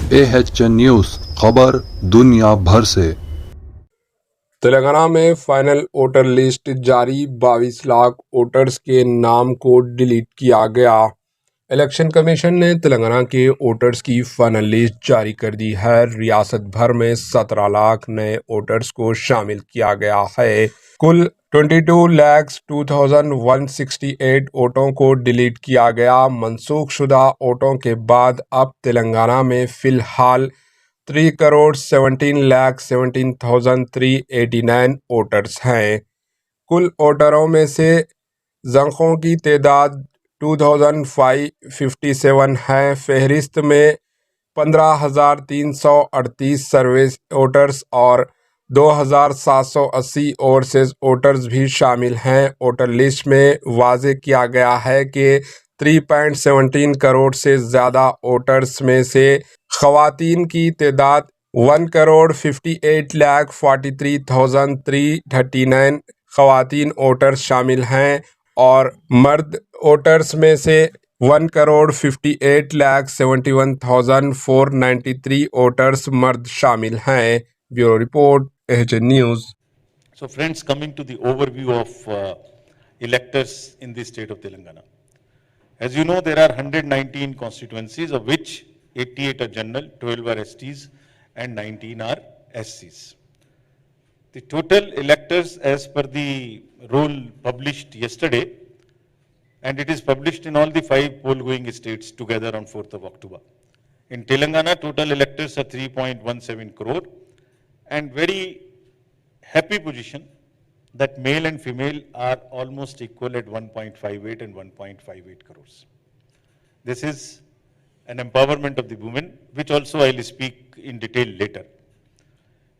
AHN news, खबर दुनिया भर से। तेलंगाना में फाइनल वोटर लिस्ट जारी, 22 लाख वोटर्स के नाम को डिलीट किया गया। इलेक्शन कमीशन ने तेलंगाना के वोटर्स की फाइनल लिस्ट जारी कर दी है। रियासत भर में 17 लाख नए वोटर्स को शामिल किया गया है। कुल 22,02,168 वोटों को डिलीट किया गया। मनसूख शुदा वोटों के बाद अब तेलंगाना में फिलहाल 3,17,17,389 वोटर्स हैं। कुल वोटरों में से जंकों की तादाद 2,557 है। फहरिस्त में 15,338 सर्विस वोटर्स और 2,780 ओवरसीज वोटर्स भी शामिल हैं। वोटर लिस्ट में वाज़े किया गया है कि 3.17 करोड़ से ज़्यादा वोटर्स में से ख़वातीन की तादाद 1,58,43,339 ख़वातीन वोटर्स शामिल हैं और मर्द वोटर्स में से 1,58,71,493 वोटर्स मर्द शामिल हैं। Bureau report, AHN news. So friends, coming to the overview of electors in the state of Telangana. As you know, there are 119 constituencies, of which 88 are general, 12 are STs and 19 are SCs. The total electors as per the roll published yesterday, and it is published in all the 5 poll-going states together on 4th of October. In Telangana, total electors are 3.17 crore, and very happy position that male and female are almost equal at 1.58 and 1.58 crores. This is an empowerment of the women, which also I will speak in detail later.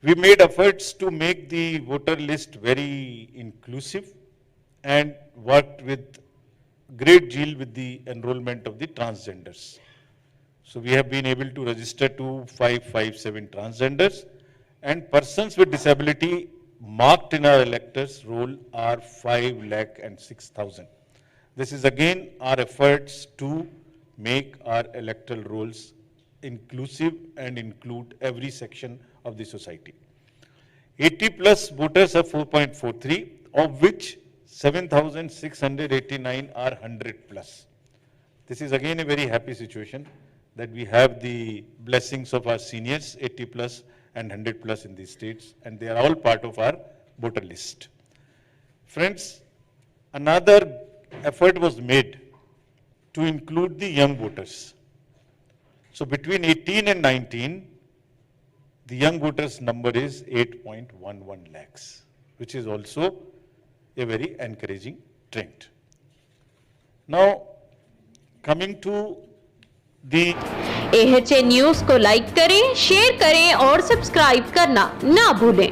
We made efforts to make the voter list very inclusive and worked with great zeal with the enrollment of the transgenders. So we have been able to register 2,557 transgenders, and persons with disability marked in our electors roll are 5,06,000. This is again our efforts to make our electoral rolls inclusive and include every section of the society. 80 plus voters are 4.43, of which 7,689 are 100 plus. This is again a very happy situation that we have the blessings of our seniors, 80 plus and 100 plus in these states, and they are all part of our voter list. Friends, another effort was made to include the young voters. So between 18 and 19, the young voters number is 8.11 lakhs, which is also a very encouraging trend. Now, coming to the AHN news को like करें, share करें और subscribe करना ना भूलें।